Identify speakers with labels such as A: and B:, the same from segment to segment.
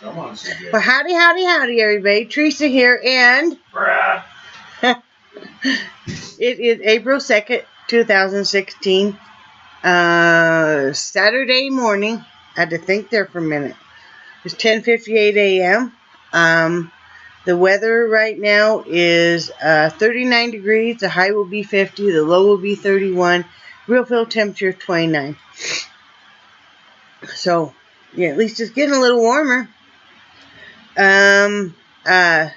A: Come on, CJ.
B: Well, howdy, howdy, howdy, everybody. Teresa here, and it is April 2nd, 2016. Saturday morning. I had to think there for a minute. It's 10:58 a.m. The weather right now is 39 degrees. The high will be 50. The low will be 31. Real feel temperature 29. So, yeah, at least it's getting a little warmer. Kind of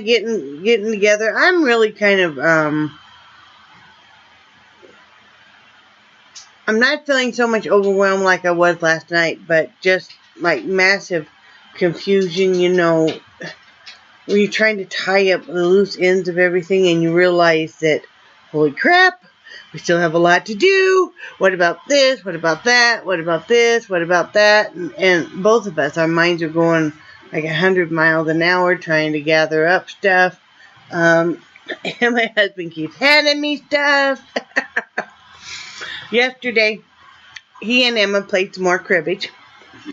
B: getting together. I'm really kind of I'm not feeling so much overwhelmed like I was last night, but just like massive confusion, you know, when you're trying to tie up the loose ends of everything and you realize that, holy crap, we still have a lot to do. What about this? What about that? What about this? What about that? And both of us, our minds are going like 100 miles an hour trying to gather up stuff. And my husband keeps handing me stuff. Yesterday, he and Emma played some more cribbage.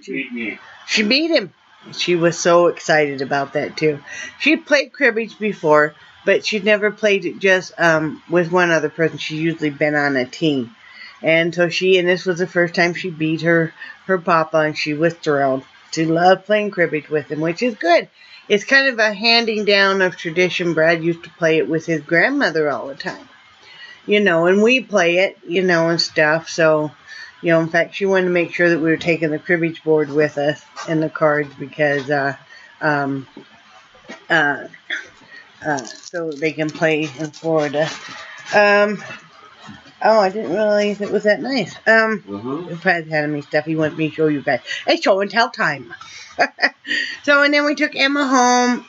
A: She beat me.
B: She beat him. She was so excited about that, too. She played cribbage before, but she'd never played it just with one other person. She's usually been on a team. And so this was the first time she beat her papa, and she was thrilled. She loved playing cribbage with him, which is good. It's kind of a handing down of tradition. Brad used to play it with his grandmother all the time. You know, and we play it, you know, and stuff. So, you know, in fact, she wanted to make sure that we were taking the cribbage board with us and the cards because, so they can play in Florida. Oh, I didn't realize it was that nice. Brad's handing me stuff. He wants me to show you guys. It's show and tell time. So, and then we took Emma home.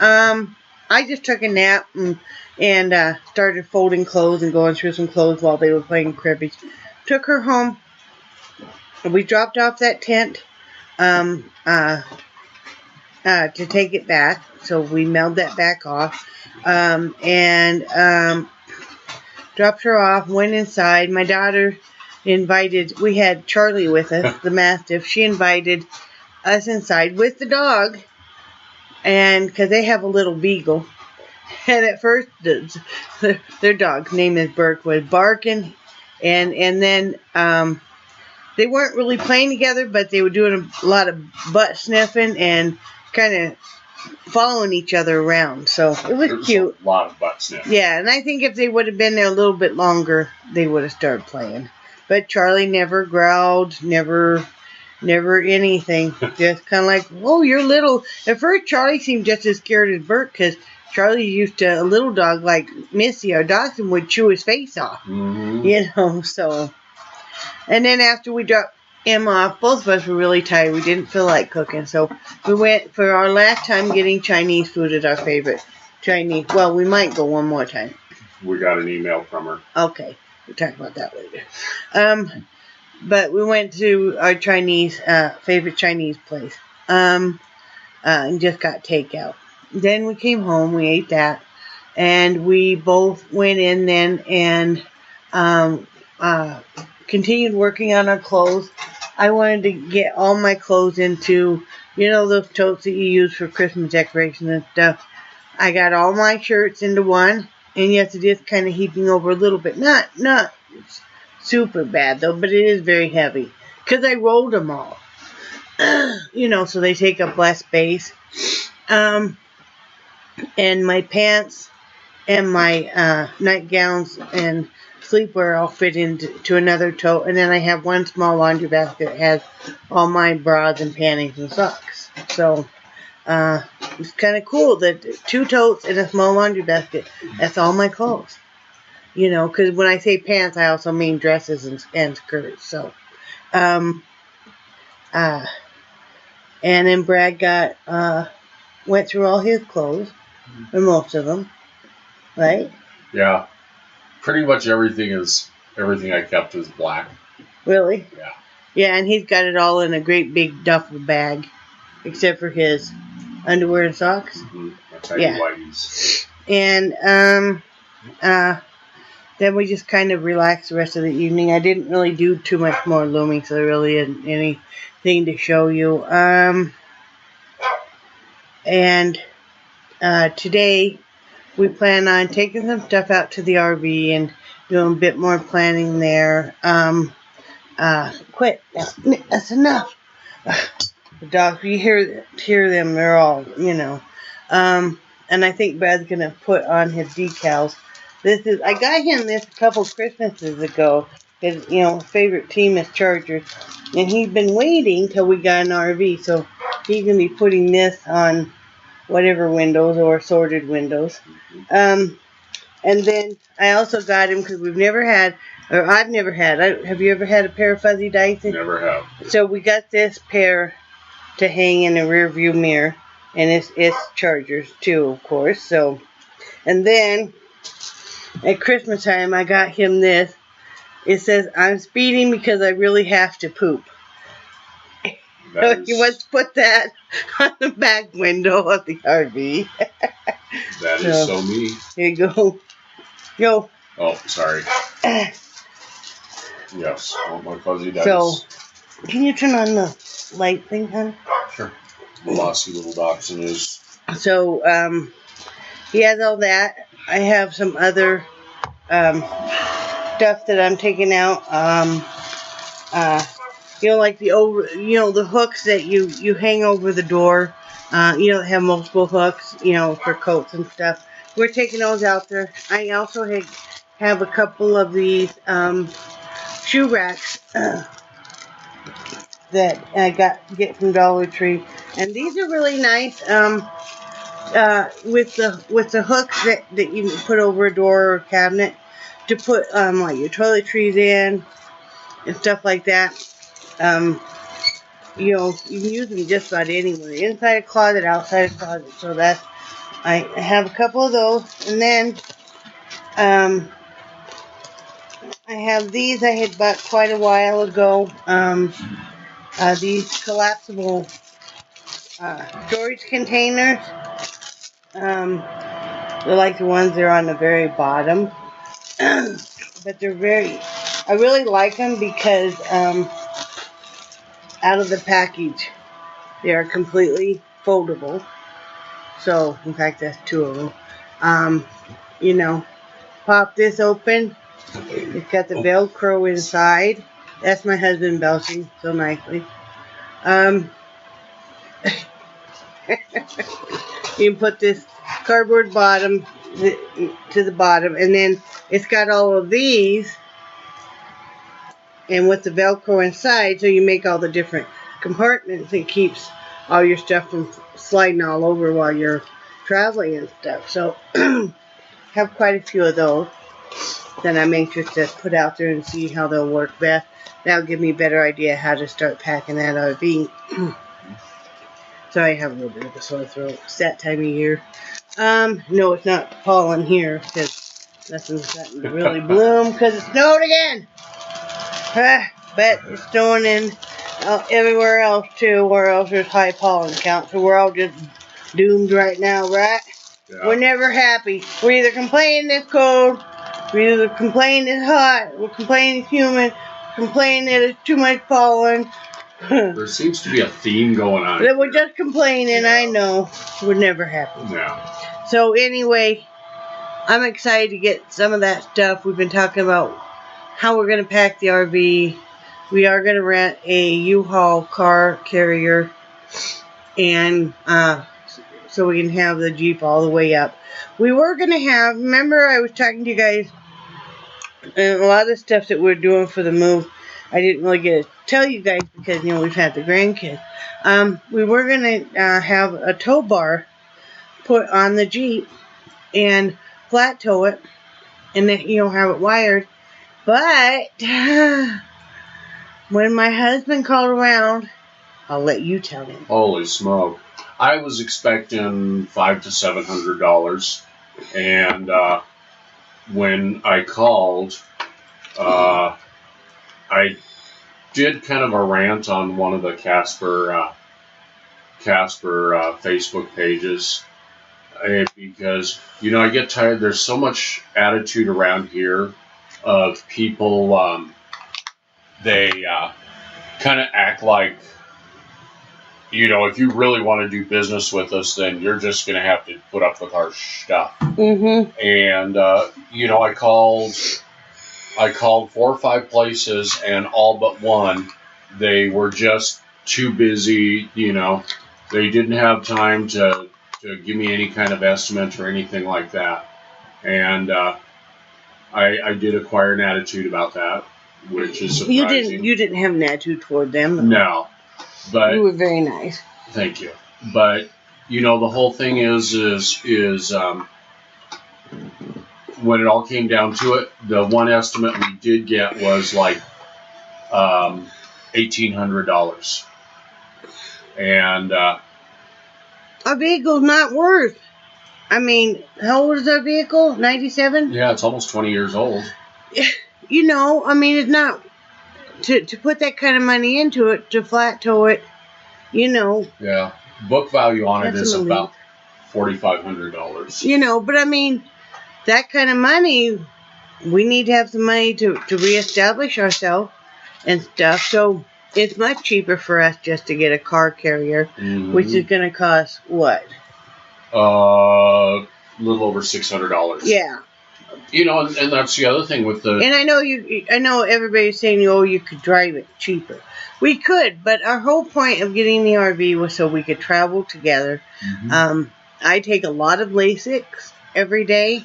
B: I just took a nap and started folding clothes and going through some clothes while they were playing cribbage. Took her home. We dropped off that tent to take it back. So we mailed that back off. And dropped her off, went inside. My daughter we had Charlie with us, the Mastiff. She invited us inside with the dog. And because they have a little beagle. And at first, their dog's name is Burke, was barking. And then they weren't really playing together, but they were doing a lot of butt sniffing and kind of following each other around. So it was cute.
A: A lot of butt sniffing.
B: Yeah, and I think if they would have been there a little bit longer, they would have started playing. But Charlie never growled, never anything. Just kind of like, oh, you're little. At first, Charlie seemed just as scared as Bert because Charlie used to, a little dog like Missy, our dachshund, would chew his face off.
A: Mm-hmm.
B: You know, so. And then after we dropped Emma off, both of us were really tired. We didn't feel like cooking. So we went for our last time getting Chinese food at our favorite Chinese. Well, we might go one more time.
A: We got an email from her.
B: Okay. We'll talk about that later. But we went to our favorite Chinese place, and just got takeout. Then we came home, we ate that, and we both went in then and continued working on our clothes. I wanted to get all my clothes into, you know, those totes that you use for Christmas decorations and stuff. I got all my shirts into one, and yes, it is kind of heaping over a little bit. Not super bad though, but it is very heavy because I rolled them all. You know, so they take up less space. And my pants and my nightgowns and sleepwear all fit into another tote, and then I have one small laundry basket that has all my bras and panties and socks. So it's kind of cool that 2 totes and a small laundry basket, that's all my clothes. You know, because when I say pants, I also mean dresses and skirts. So, and then Brad went through all his clothes, or most of them, right?
A: Yeah, pretty much everything I kept is black.
B: Really?
A: Yeah.
B: Yeah, and he's got it all in a great big duffel bag, except for his underwear and socks.
A: Mm-hmm. Yeah. Whiteys.
B: And then we just kind of relaxed the rest of the evening. I didn't really do too much more looming, so there really isn't anything to show you. And today we plan on taking some stuff out to the RV and doing a bit more planning there. Quit. That's enough. The dogs, you hear them, they're all, and I think Brad's going to put on his decals. I got him this a couple Christmases ago. His, favorite team is Chargers. And he's been waiting till we got an RV, so he's going to be putting this on whatever windows or assorted windows. And then I also got him because I've never had, have you ever had a pair of fuzzy Dyson?
A: Never have.
B: So we got this pair to hang in a rear view mirror, and it's Chargers too, of course. So, and then at Christmas time I got him this. It says, "I'm speeding because I really have to poop." So he wants to put that on the back window of the RV.
A: That is so me.
B: Here you go. Yo.
A: Oh, sorry. Yes, all my fuzzy dice.
B: So, can you turn on the light thing, hon?
A: Sure. Velocity little dachshund is.
B: So, he has all that. I have some other stuff that I'm taking out. Like the hooks that you hang over the door. Have multiple hooks, for coats and stuff. We're taking those out there. I also have a couple of these shoe racks that I get from Dollar Tree, and these are really nice. With the hooks that you can put over a door or cabinet to put like your toiletries in and stuff like that. You can use them just about anywhere, inside a closet, outside a closet. So I have a couple of those, and then I have these I had bought quite a while ago. These collapsible storage containers. They're like the ones that are on the very bottom, but I really like them because out of the package they are completely foldable. So in fact that's two of them. Pop this open. It's got the Velcro inside. That's my husband belching so nicely. You can put this cardboard bottom to the bottom, and then it's got all of these, and with the Velcro inside, so you make all the different compartments. It keeps all your stuff from sliding all over while you're traveling and stuff. So have quite a few of those. Then I'm anxious to put out there and see how they'll work best. That'll give me a better idea how to start packing that RV. Sorry, I have a little bit of a sore throat. It's that time of year. No, it's not pollen here because nothing's starting to really bloom because it snowed again. But it's snowing in everywhere else too, where else there's high pollen count. So we're all just doomed right now, right? Yeah. We're never happy. We're either complaining it's cold, we're either complaining it's hot, we're complaining it's humid, complaining that it's too much pollen.
A: There seems to be a theme going on.
B: That we're just complaining, yeah. I know. We're never happy.
A: Yeah.
B: So anyway, I'm excited to get some of that stuff. We've been talking about how we're going to pack the RV. We are going to rent a U-Haul car carrier, and so we can have the Jeep all the way up. We were going to have, remember I was talking to you guys, and a lot of the stuff that we're doing for the move, I didn't really get to tell you guys because, we've had the grandkids. We were going to have a tow bar put on the Jeep and flat tow it and then, have it wired. But when my husband called around, I'll let you tell him.
A: Holy smoke. I was expecting $500 to $700, and when I called, I did kind of a rant on one of the Casper Facebook pages because, I get tired. There's so much attitude around here of people, they kind of act like you know, if you really want to do business with us, then you're just going to have to put up with our stuff.
B: Mm-hmm.
A: And you know, I called 4 or 5 places, and all but one, they were just too busy. You know, they didn't have time to give me any kind of estimate or anything like that. And I did acquire an attitude about that, which is surprising.
B: You didn't have an attitude toward them.
A: No, but
B: you were very nice.
A: Thank you. But you know, the whole thing is when it all came down to it, the one estimate we did get was like $1,800, and
B: our vehicle's not worth. I mean, how old is our vehicle? 97?
A: Yeah, it's almost 20 years old.
B: You know, I mean, it's not to put that kind of money into it, to flat tow it. You know.
A: Yeah, book value on it is about $4,500.
B: You know, but I mean, that kind of money, we need to have some money to reestablish ourselves and stuff. So it's much cheaper for us just to get a car carrier, which is going to cost what?
A: A little over $600.
B: Yeah.
A: You know, and that's the other thing with the.
B: And I know everybody's saying, oh, you could drive it cheaper. We could, but our whole point of getting the RV was so we could travel together. Mm-hmm. I take a lot of Lasix every day.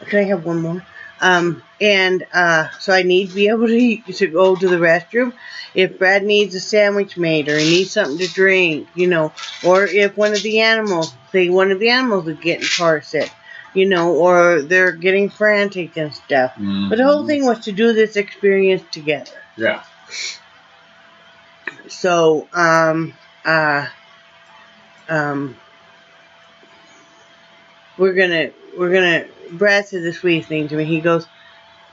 B: Can I have one more? So I need to be able to go to the restroom. If Brad needs a sandwich made, or he needs something to drink, you know, or if one of the animals is getting car sick, you know, or they're getting frantic and stuff. Mm-hmm. But the whole thing was to do this experience together.
A: Yeah.
B: So, we're gonna, Brad said the sweetest thing to me. He goes,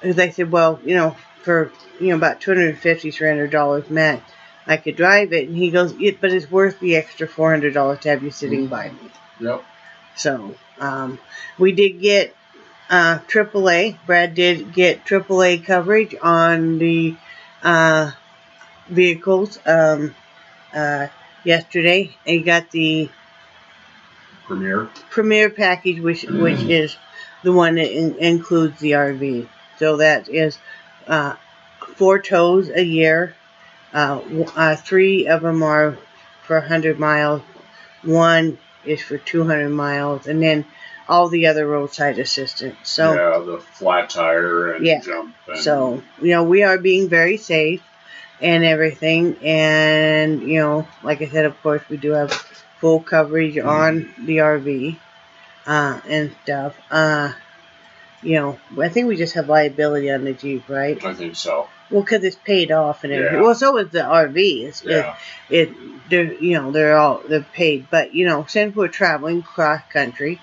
B: because I said, well, you know, for, you know, about $250, $300 max, I could drive it. And he goes, but it's worth the extra $400 to have you sitting by me.
A: Yep.
B: So, we did get AAA. Brad did get AAA coverage on the vehicles yesterday. He got the Premier package, which is the one that includes the RV. So that is 4 tows a year. 3 of them are for 100 miles. 1 is for 200 miles, and then all the other roadside assistance. So
A: yeah, the flat tire and jump.
B: So you know, we are being very safe and everything, and you know, like I said, of course, we do have full coverage on the RV and stuff. You know, I think we just have liability on the Jeep, right?
A: I think so.
B: Well, because it's paid off and everything. Yeah. Well, so is the RV. They're paid. But you know, since we're traveling cross country,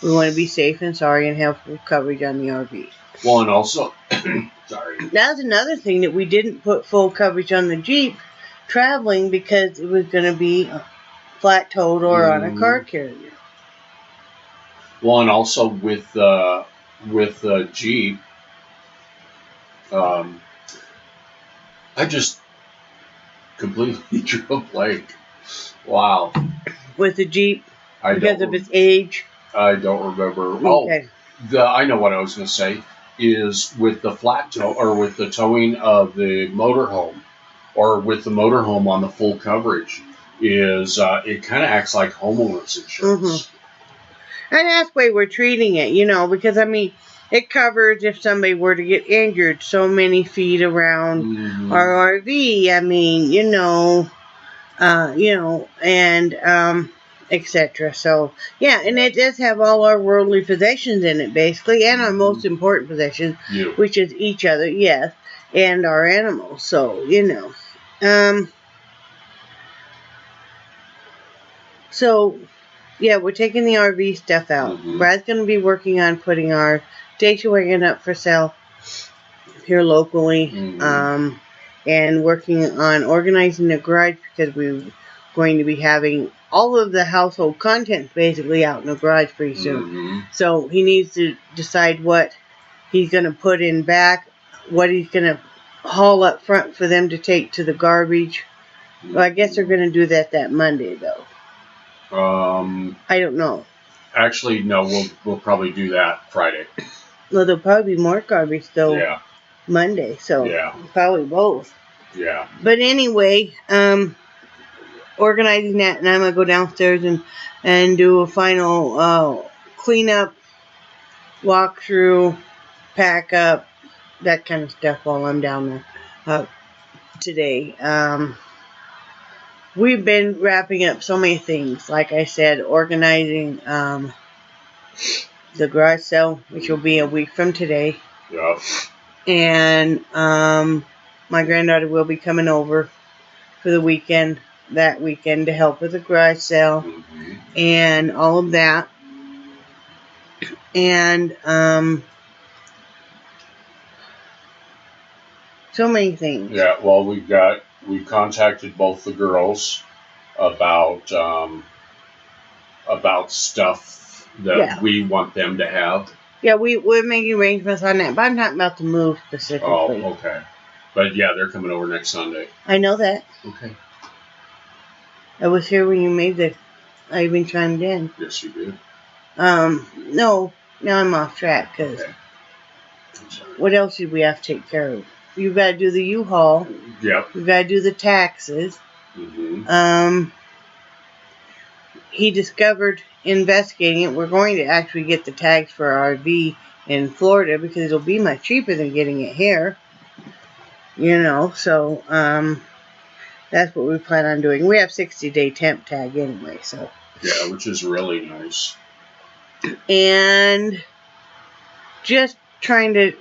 B: we want to be safe and sorry and have full coverage on the RV.
A: Well, and also, sorry.
B: That's another thing that we didn't put full coverage on the Jeep traveling because it was going to be flat towed or on a car carrier.
A: Well, and also with the Jeep, I just completely drew a blank. Wow.
B: With the Jeep, because of its age.
A: I don't remember.
B: Okay.
A: I know what I was going to say is with the flat tow or with the towing of the motorhome, or with the motorhome on the full coverage, is it kind of acts like homeowners insurance.
B: Mm-hmm. And that's the way we're treating it, you know, because I mean, it covers if somebody were to get injured so many feet around our RV. I mean, and etc. So yeah, and it does have all our worldly possessions in it, basically, and our most important possession, which is each other, yes, and our animals. So you know, so yeah, we're taking the RV stuff out. Brad's going to be working on putting our station wagon up for sale here locally, and working on organizing the garage because we're going to be having all of the household contents basically out in the garage pretty soon. So he needs to decide what he's going to put in back, what he's going to haul up front for them to take to the garbage, Well, I guess they're going to do that Monday, though. I don't know.
A: Actually, no. We'll probably do that Friday.
B: Well, there'll probably be more garbage, though.
A: Yeah.
B: Monday, so
A: yeah.
B: probably both.
A: Yeah.
B: But anyway, organizing that, and I'm going to go downstairs and do a final cleanup, walk through, pack up, that kind of stuff while I'm down there today. We've been wrapping up so many things. Like I said, organizing the garage sale, which will be a week from today.
A: Yeah.
B: And my granddaughter will be coming over for the weekend, that weekend, to help with the garage sale and all of that. And so many things.
A: Yeah, well, we contacted both the girls about stuff that we want them to have.
B: Yeah, we're making arrangements on that, but I'm talking about the move specifically.
A: Oh, okay. But yeah, they're coming over next Sunday.
B: I know that.
A: Okay.
B: I was here when you made I even chimed in.
A: Yes, you did.
B: No, now I'm off track, because what else did we have to take care of? You've got to do the U-Haul.
A: Yep.
B: You've got to do the taxes. He discovered, investigating it, we're going to actually get the tags for our RV in Florida, because it'll be much cheaper than getting it here. You know, so that's what we plan on doing. We have 60-day temp tag anyway, so.
A: Yeah, which is really nice.
B: And just trying to,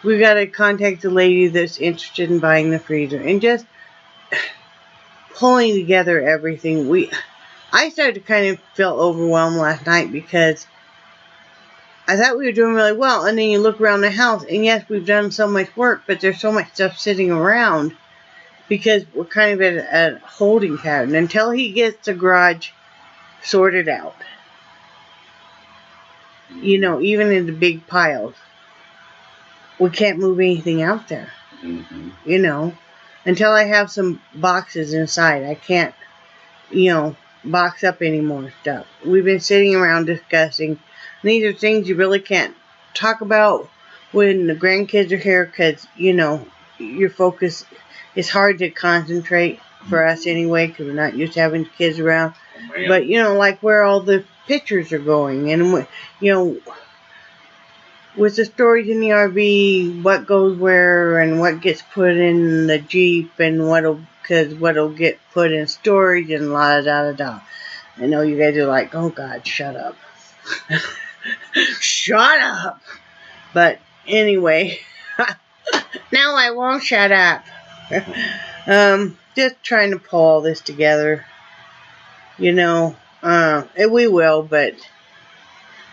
B: we got to contact the lady that's interested in buying the freezer, and just pulling together everything. I started to kind of feel overwhelmed last night, because I thought we were doing really well, and then you look around the house, and yes, we've done so much work, but there's so much stuff sitting around, because we're kind of at a holding pattern until he gets the garage sorted out. You know, even in the big piles, we can't move anything out there. You know, until I have some boxes inside, I can't, box up any more stuff. We've been sitting around discussing. These are things you really can't talk about when the grandkids are here, because, your focus is hard to concentrate for us anyway, because we're not used to having kids around.
A: Oh,
B: but, like where all the pictures are going, and, with the storage in the RV, what goes where and what gets put in the Jeep, and what'll get put in storage, and la da da da. I know you guys are like, oh God, shut up. Shut up. But anyway, now I won't shut up. Just trying to pull all this together. And we will, but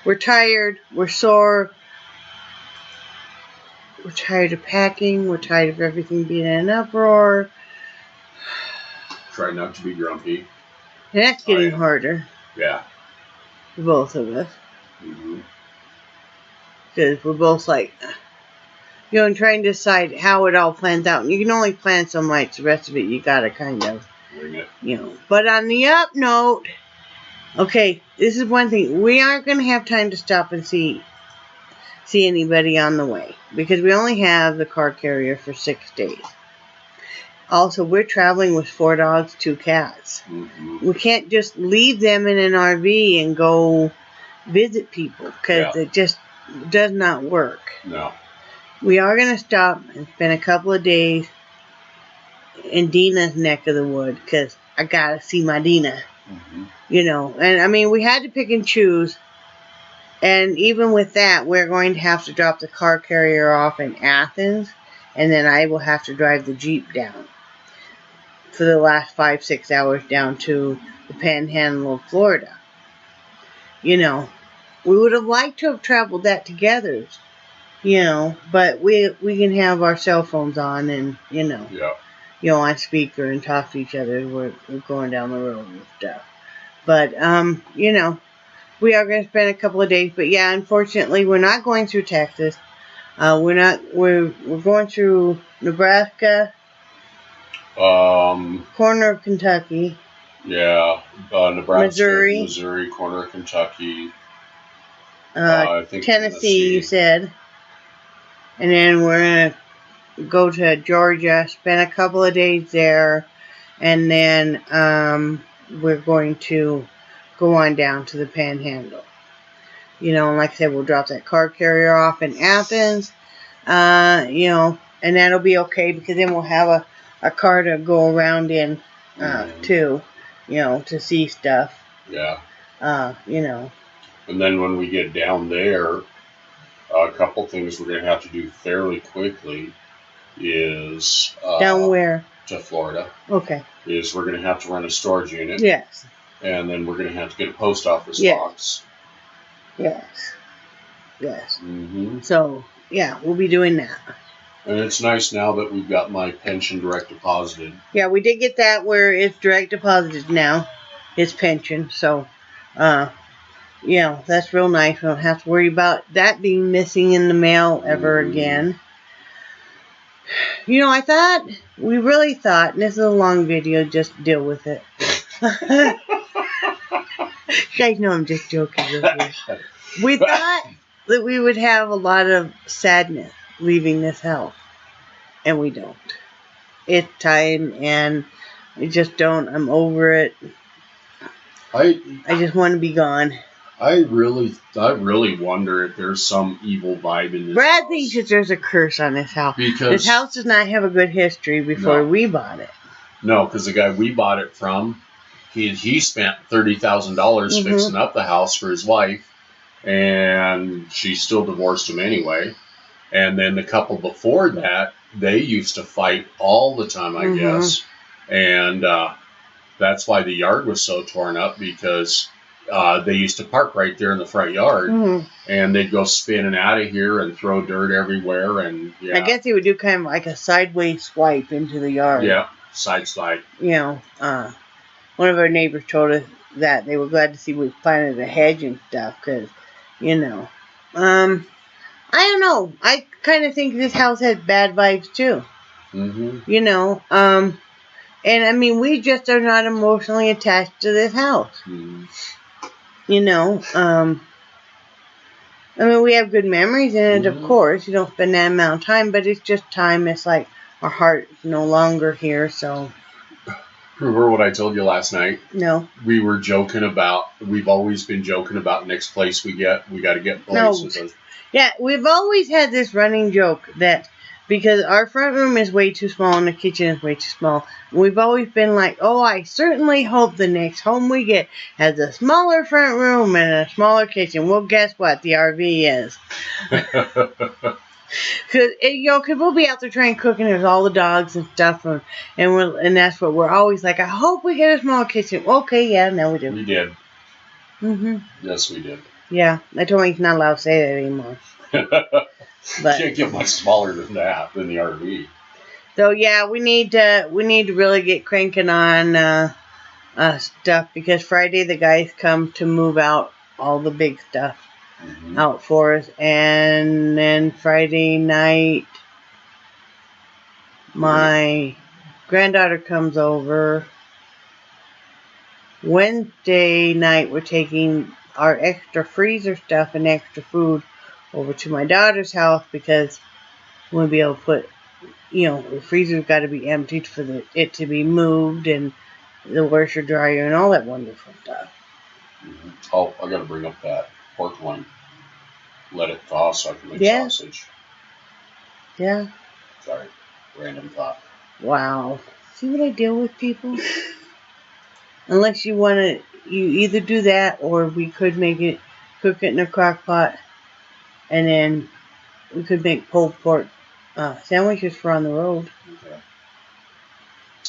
B: we're tired, we're sore, we're tired of packing, we're tired of everything being in an uproar.
A: Try not to be grumpy.
B: And that's getting harder.
A: Yeah.
B: For both of us. Because we're both like, and trying to decide how it all plans out. And you can only plan so much. The rest of it, you gotta kind of,
A: wing it.
B: But on the up note, okay, this is one thing. We aren't going to have time to stop and see anybody on the way, because we only have the car carrier for 6 days. Also, we're traveling with 4 dogs, 2 cats. We can't just leave them in an RV and go visit people, because it just does not work.
A: No.
B: We are going to stop and spend a couple of days in Dina's neck of the wood, because I got to see my Dina. And I mean, we had to pick and choose. And even with that, we're going to have to drop the car carrier off in Athens, and then I will have to drive the Jeep down for the last 5-6 hours down to the Panhandle of Florida. We would have liked to have traveled that together, but we can have our cell phones on and, on speaker and talk to each other as we're going down the road and stuff. But, we are going to spend a couple of days. But, yeah, unfortunately, we're not going through Texas. We're going through Nebraska, Corner of Kentucky.
A: Yeah, Nebraska,
B: Missouri.
A: Missouri, corner of Kentucky.
B: I think Tennessee, you said. And then we're going to go to Georgia, spend a couple of days there, and then we're going to go on down to the Panhandle. You know, and like I said, we'll drop that car carrier off in Athens, you know, and that'll be okay because then we'll have a car to go around in too, you know, to see stuff.
A: Yeah.
B: You know.
A: And then when we get down there, a couple things we're going to have to do fairly quickly is...
B: down where?
A: To Florida.
B: Okay.
A: Is we're going to have to rent a storage unit.
B: Yes.
A: And then we're going to have to get a post office
B: yes.
A: box.
B: Yes. Yes.
A: Mm-hmm.
B: So, yeah, we'll be doing that.
A: And it's nice now that we've got my pension direct deposited.
B: Yeah, we did get that where it's direct deposited now. It's pension. So, yeah, that's real nice. We don't have to worry about that being missing in the mail ever again. You know, we really thought, and this is a long video, just deal with it. You guys know I'm just joking with you. We thought that we would have a lot of sadness leaving this house. And we don't. It's time, and I just don't. I'm over it. I just want to be gone.
A: I really wonder if there's some evil vibe in this
B: Brad
A: house.
B: thinks that there's a curse on this house.
A: Because
B: this house does not have a good history before we bought it.
A: No, because the guy we bought it from, he spent $30,000 fixing up the house for his wife, and she still divorced him anyway. And then the couple before that, they used to fight all the time, I guess. And that's why the yard was so torn up, because they used to park right there in the front yard. And they'd go spinning out of here and throw dirt everywhere. And
B: I guess they would do kind of like a sideways swipe into the yard.
A: Yeah, side slide.
B: You know, one of our neighbors told us that they were glad to see we planted a hedge and stuff, because, you know, I don't know. I kind of think this house has bad vibes too. You know, and I mean, we just are not emotionally attached to this house. You know, I mean, we have good memories in it, of course. You don't spend that amount of time, but it's just time. It's like our heart's no longer here, so.
A: Remember what I told you last night?
B: No.
A: We were joking about, we've always been joking about next place we got to get places.
B: No. Yeah, we've always had this running joke that because our front room is way too small and the kitchen is way too small, we've always been like, oh, I certainly hope the next home we get has a smaller front room and a smaller kitchen. Well, guess what? The RV is. Because, you know, we'll be out there trying to cook and there's all the dogs and stuff, and that's what we're always like, I hope we get a small kitchen. Okay, yeah, now we do.
A: We did. Yes, we did.
B: Yeah, I told him he's not allowed to say that anymore. But
A: can't get much smaller than that, than the RV.
B: So yeah, we need to really get cranking on stuff, because Friday the guys come to move out all the big stuff out for us, and then Friday night my granddaughter comes over. Wednesday night we're taking our extra freezer stuff and extra food over to my daughter's house, because we'll be able to put, you know, the freezer's got to be emptied for it to be moved, and the washer dryer and all that wonderful stuff.
A: Oh, I got to bring up that pork loin. Let it thaw so I can make sausage.
B: Yeah.
A: Sorry, random thought.
B: Wow. See what I deal with, people? Unless you want to, you either do that or we could cook it in a crock pot, and then we could make pulled pork sandwiches for on the road.
A: Okay.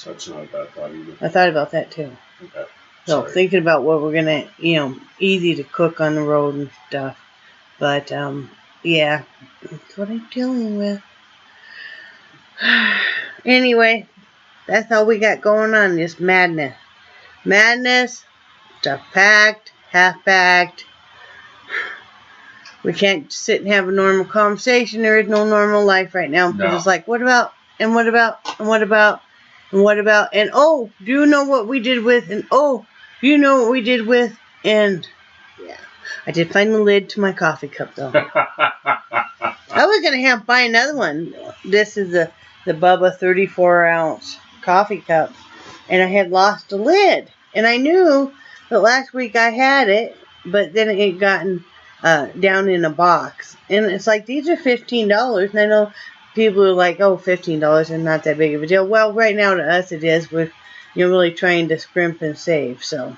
A: That's not a bad thought either.
B: I thought about that too.
A: Okay.
B: So thinking about what we're gonna, you know, easy to cook on the road and stuff. But yeah, that's what I'm dealing with. Anyway, that's all we got going on. This madness. Stuff packed, half packed. We can't sit and have a normal conversation. There is no normal life right now. Because it's like, what about, and what about, and what about? And what about, and oh, do you know what we did with, and oh, do you know what we did with, and yeah. I did find the lid to my coffee cup, though. I was going to have to buy another one. This is the Bubba 34-ounce coffee cup. And I had lost the lid. And I knew that last week I had it, but then it had gotten down in a box. And it's like, these are $15. And I know people are like, oh, $15 is not that big of a deal. Well, right now to us it is. We're really trying to scrimp and save. So,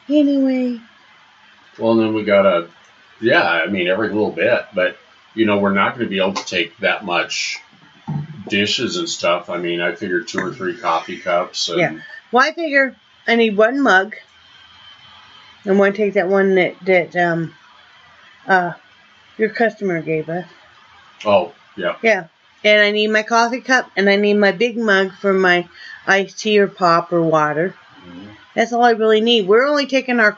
B: anyway.
A: Well, and then we gotta, yeah, I mean, every little bit. But, we're not going to be able to take that much dishes and stuff. I mean, I figured 2 or 3 coffee cups. And
B: yeah. Well, I figure I need 1 mug. I'm going to take that one that your customer gave us.
A: Oh, yeah.
B: Yeah. And I need my coffee cup, and I need my big mug for my iced tea or pop or water. Mm-hmm. That's all I really need. We're only taking our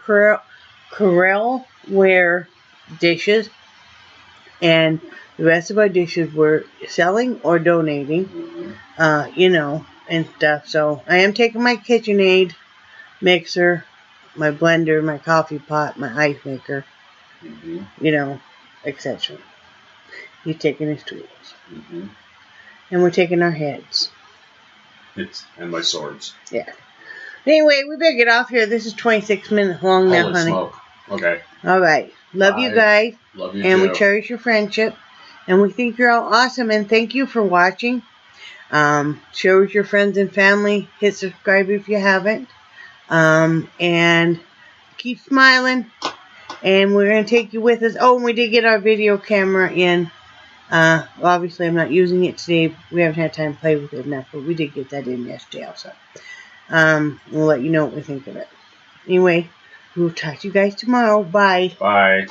B: Corelware dishes, and the rest of our dishes we're selling or donating, and stuff. So I am taking my KitchenAid mixer, my blender, my coffee pot, my ice maker, etc. He's taking his tools. Mm-hmm. And we're taking our heads.
A: And my swords.
B: Yeah. Anyway, we better get off here. This is 26 minutes long now, honey.
A: Smoke. Okay.
B: All right. Love you guys.
A: Love you
B: and
A: too.
B: We cherish your friendship. And we think you're all awesome. And thank you for watching. Share with your friends and family. Hit subscribe if you haven't. And keep smiling. And we're going to take you with us. Oh, and we did get our video camera in. Obviously, I'm not using it today. We haven't had time to play with it enough. But we did get that in yesterday also. We'll let you know what we think of it. Anyway, we'll talk to you guys tomorrow. Bye.
A: Bye.